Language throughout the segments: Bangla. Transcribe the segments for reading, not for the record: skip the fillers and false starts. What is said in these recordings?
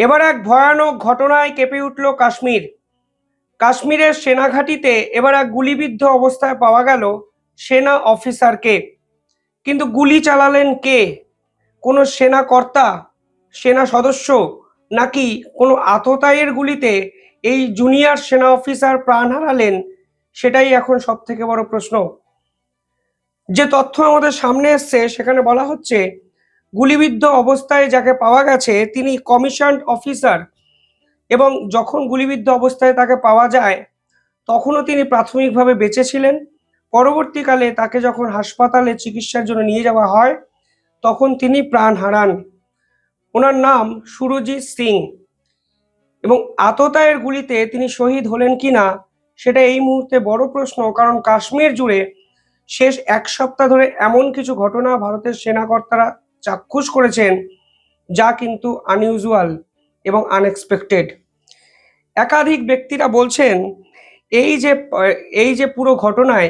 এবার এক ভয়ানক ঘটনায় কেঁপে উঠল কাশ্মীর। কাশ্মীরের সেনাঘাঁটিতে এবার এক গুলিবিদ্ধ অবস্থায় পাওয়া গেল সেনা অফিসারকে। কিন্তু গুলি চালালেন কে? কোনো সেনা কর্তা, সেনা সদস্য, নাকি কোনো আততায়ীর গুলিতে এই জুনিয়র সেনা অফিসার প্রাণ হারালেন? সেটাই এখন সব থেকে বড় প্রশ্ন। যে তথ্য আমাদের সামনে এসছে সেখানে বলা হচ্ছে গুলিবিদ্ধ অবস্থায় যাকে পাওয়া গেছে তিনি কমিশনড অফিসার, এবং যখন গুলিবিদ্ধ অবস্থায় তাকে পাওয়া যায় তখনও তিনি প্রাথমিকভাবে বেঁচে ছিলেন। পরবর্তীকালে তাকে যখন হাসপাতালে চিকিৎসার জন্য নিয়ে যাওয়া হয় তখন তিনি প্রাণ হারান। ওনার নাম সুরজিৎ সিং, এবং আততায়ের গুলিতে তিনি শহীদ হলেন কিনা সেটা এই মুহূর্তে বড় প্রশ্ন। কারণ কাশ্মীর জুড়ে শেষ এক সপ্তাহ ধরে এমন কিছু ঘটনা ভারতের সেনাকর্তারা চাক্ষুষ করেছেন যা কিন্তু আনইউজুয়াল এবং আনএক্সপেক্টেড। একাধিক ব্যক্তিরা বলছেন এই যে পুরো ঘটনায়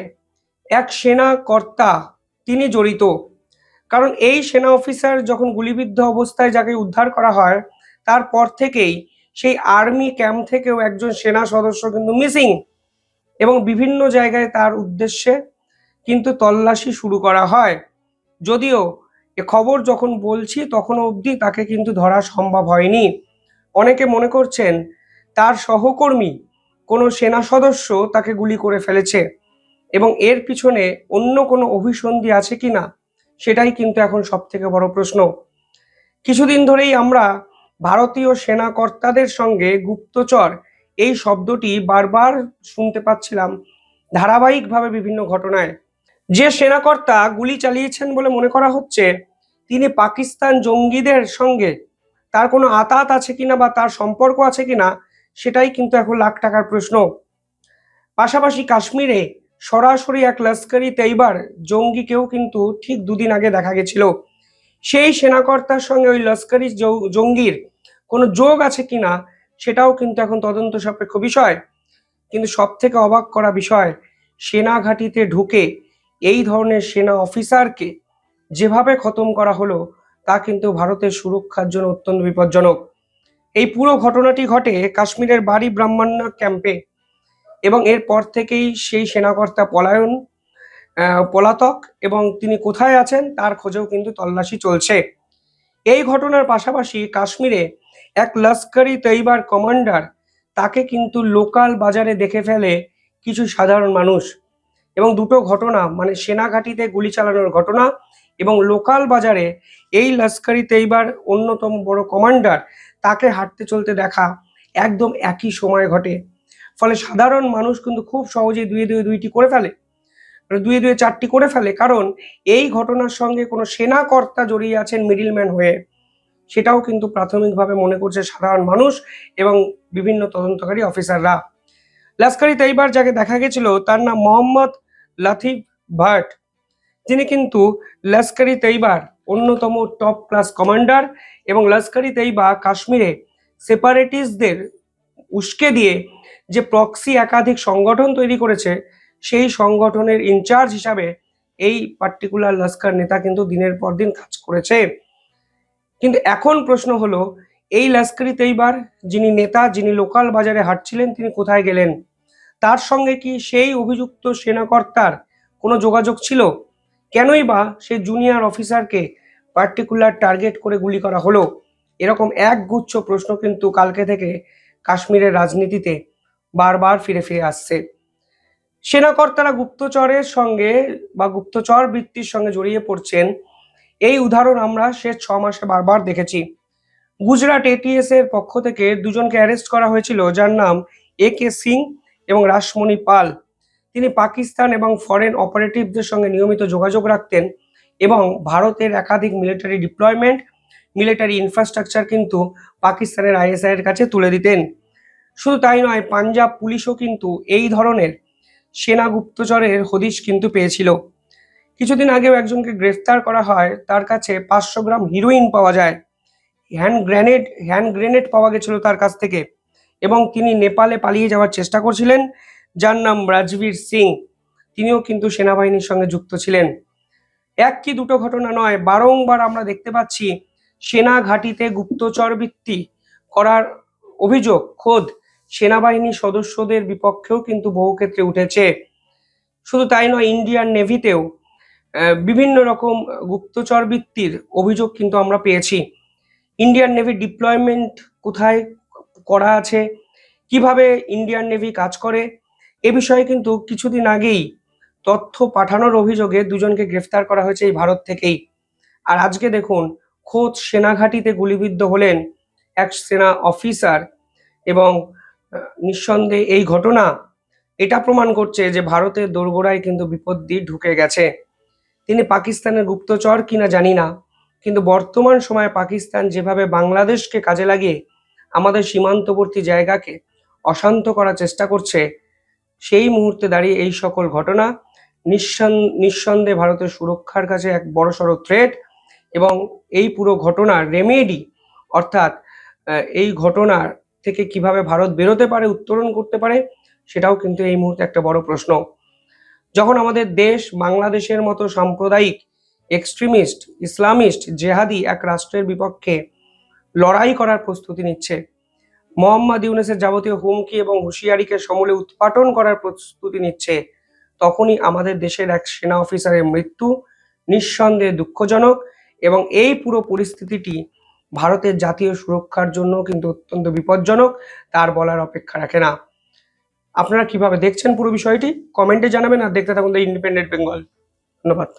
এক সেনা কর্তা তিনি জড়িত। কারণ এই সেনা অফিসার যখন গুলিবিদ্ধ অবস্থায় যাকে উদ্ধার করা হয় তারপর থেকেই সেই আর্মি ক্যাম্প থেকেও একজন সেনা সদস্য কিন্তু মিসিং, এবং বিভিন্ন জায়গায় তার উদ্দেশ্যে কিন্তু তল্লাশি শুরু করা হয়। যদিও এ খবর যখন বলছি তখনও অবধি তাকে কিন্তু ধরা সম্ভব হয়নি। অনেকে মনে করছেন তার সহকর্মী কোনো সেনা সদস্য তাকে গুলি করে ফেলেছে, এবং এর পিছনে অন্য কোনো অভিসন্ধি আছে কিনা সেটাই কিন্তু এখন সব থেকে বড় প্রশ্ন। কিছুদিন ধরেই আমরা ভারতীয় সেনা কর্তাদের সঙ্গে গুপ্তচর এই শব্দটি বারবার শুনতে পাচ্ছিলাম ধারাবাহিকভাবে বিভিন্ন ঘটনায়। যে সেনাকর্তা গুলি চালিয়েছেন বলে মনে করা হচ্ছে তিনি পাকিস্তান জঙ্গিদের সঙ্গে তার কোনো আঁতাত আছে কিনা বা তার সম্পর্ক আছে কিনা সেটাই কিন্তু এখন লাখ টাকার প্রশ্ন। পাশাপাশি কাশ্মীরে সরাসরি এক লস্করি তৈবার জঙ্গিকেও কিন্তু ঠিক দুদিন আগে দেখা গেছিল। সেই সেনাকর্তার সঙ্গে ওই লস্করি জঙ্গির কোনো যোগ আছে কিনা সেটাও কিন্তু এখন তদন্ত সাপেক্ষ বিষয়। কিন্তু সব থেকে অবাক করা বিষয়, সেনা ঘাঁটিতে ঢুকে এই ধরনের সেনা অফিসারকে যেভাবে খতম করা হলো তা কিন্তু ভারতের সুরক্ষার জন্য অত্যন্ত বিপজ্জনক। এই পুরো ঘটনাটি ঘটে কাশ্মীরের বাড়ি ব্রাহ্মণ্য ক্যাম্পে, এবং এরপর থেকেই সেই সেনাকর্তা পলাতক, এবং তিনি কোথায় আছেন তার খোঁজেও কিন্তু তল্লাশি চলছে। এই ঘটনার পাশাপাশি কাশ্মীরে এক লস্করি তৈবার কমান্ডার, তাকে কিন্তু লোকাল বাজারে দেখে ফেলে কিছু সাধারণ মানুষ। এবং দুটো ঘটনা, মানে সেনাঘাঁটিতে গুলি চালানোর ঘটনা এবং লোকাল বাজারে এই লস্করি তৈবার অন্যতম বড় কমান্ডার তাকে হাঁটতে চলতে দেখা একদম একই সময় ঘটে। ফলে সাধারণ মানুষ কিন্তু খুব সহজেই দুয়ে দুয়ে দুইটি করে ফেলে, দুয়ে দুয়ে চারটি করে ফেলে, কারণ এই ঘটনার সঙ্গে কোনো সেনা কর্তা জড়িয়ে আছেন মিডিলম্যান হয়ে। সেটাও কিন্তু প্রাথমিকভাবে মনে করছে সাধারণ মানুষ এবং বিভিন্ন তদন্তকারী অফিসাররা। লস্করি তৈবার যাকে দেখা গেছিল তার নাম মোহাম্মদ লাতিফ ভাট। তিনি কিন্তু লস্করি তৈবার অন্যতম টপ ক্লাস কমান্ডার, এবং লস্করি তৈবা কাশ্মীরে সেপারেটিস্টদের উস্কে দিয়ে যে প্রক্সি একাধিক সংগঠন তৈরি করেছে সেই সংগঠনের ইনচার্জ হিসাবে এই পার্টিকুলার লস্কর নেতা কিন্তু দিনের পর দিন কাজ করেছে। কিন্তু এখন প্রশ্ন হলো, এই লস্করি তৈবার যিনি নেতা, যিনি লোকাল বাজারে হাঁটছিলেন, তিনি কোথায় গেলেন? তার সঙ্গে কি সেই অভিযুক্ত সেনাকর্তার কোনো যোগাযোগ ছিল? কেনই বা সেই জুনিয়র অফিসারকে পার্টিকুলার টার্গেট করে গুলি করা হলো? এরকম একগুচ্ছ প্রশ্ন কিন্তু কালকে থেকে কাশ্মীরের রাজনীতিতে বারবার ফিরে ফিরে আসছে। সেনাকর্তারা গুপ্তচরের সঙ্গে বা গুপ্তচর বৃত্তির সঙ্গে জড়িয়ে পড়ছেন, এই উদাহরণ আমরা শেষ 6 মাসে বারবার দেখেছি। গুজরাট এটিএস এর পক্ষ থেকে দুজনকে অ্যারেস্ট করা হয়েছিল, যার নাম AK সিং এবং রাসমণি পাল। তিনি পাকিস্তান এবং ফরেন অপারেটিভদের সঙ্গে নিয়মিত যোগাযোগ রাখতেন, এবং ভারতের একাধিক মিলিটারি ডিপ্লয়মেন্ট, মিলিটারি ইনফ্রাস্ট্রাকচার কিন্তু পাকিস্তানের ISI এর কাছে তুলে দিতেন। শুধু তাই নয়, পাঞ্জাব পুলিশও কিন্তু এই ধরনের সেনা গুপ্তচরের হদিশ কিন্তু পেয়েছিল। কিছুদিন আগেও একজনকে গ্রেফতার করা হয়, তার কাছে 500 গ্রাম হিরোইন পাওয়া যায়। হ্যান্ড গ্রেনেড পাওয়া গেছিল তার কাছ থেকে, এবং তিনি নেপালে পালিয়ে যাওয়ার চেষ্টা করছিলেন, যার নাম রাজবীর সিং। তিনিও কিন্তু সেনাবাহিনীর সঙ্গে যুক্ত ছিলেন। এক কি দুটো ঘটনা নয়, বারংবার আমরা দেখতে পাচ্ছি সেনা ঘাঁটিতে গুপ্তচর বৃত্তি করার অভিযোগ খোদ সেনাবাহিনী সদস্যদের বিপক্ষেও কিন্তু বহু ক্ষেত্রে উঠেছে। শুধু তাই নয়, ইন্ডিয়ান নেভিতেও বিভিন্ন রকম গুপ্তচর বৃত্তির অভিযোগ কিন্তু আমরা পেয়েছি। ইন্ডিয়ান নেভি ডিপ্লয়মেন্ট কোথায় করা আছে, কিভাবে ইন্ডিয়ান নেভি কাজ করে, এ বিষয়ে কিন্তু কিছুদিন আগেই তথ্য পাঠানোর অভিযোগে দুজনকে গ্রেফতার করা হয়েছে এই ভারত থেকেই। আর আজকে দেখুন, খোদ সেনাঘাঁটিতে গুলিবিদ্ধ হলেন এক সেনা অফিসার। এবং নিঃসন্দেহে এই ঘটনা এটা প্রমাণ করছে যে ভারতের দোরগোড়ায় কিন্তু বিপত্তি ঢুকে গেছে। তিনি পাকিস্তানের গুপ্তচর কিনা জানি না, কিন্তু বর্তমান সময়ে পাকিস্তান যেভাবে বাংলাদেশকে কাজে লাগিয়ে আমাদের সীমান্তবর্তী জায়গাকে অশান্ত করার চেষ্টা করছে, সেই মুহূর্তে দাঁড়িয়ে এই সকল ঘটনা নিঃসন্দেহে ভারতের সুরক্ষার কাছে এক বড়সড় থ্রেট। এবং এই পুরো ঘটনার রেমেডি, অর্থাৎ এই ঘটনার থেকে কিভাবে ভারত বেরোতে পারে, উত্তরণ করতে পারে, সেটাও কিন্তু এই মুহূর্তে একটা বড় প্রশ্ন। যখন আমাদের দেশ বাংলাদেশের মতো সাম্প্রদায়িক এক্সট্রিমিস্ট, ইসলামিস্ট, জেহাদি এক রাষ্ট্রের বিপক্ষে লড়াই করার প্রস্তুতি নিচ্ছে, মোহাম্মদ ইউনূসের যাবতীয় হুমকি এবং হুঁশিয়ারিকে সমূলে উৎপাটন করার প্রস্তুতি নিচ্ছে, তখনই আমাদের দেশের এক সেনা অফিসারের মৃত্যু নিঃসন্দেহে দুঃখজনক। এবং এই পুরো পরিস্থিতিটি ভারতের জাতীয় সুরক্ষার জন্য কিন্তু অত্যন্ত বিপজ্জনক, তার বলার অপেক্ষা রাখে না। আপনারা কিভাবে দেখছেন পুরো বিষয়টি কমেন্টে জানাবেন, আর দেখতে থাকুন দ্য ইন্ডিপেন্ডেন্ট বেঙ্গল। ধন্যবাদ।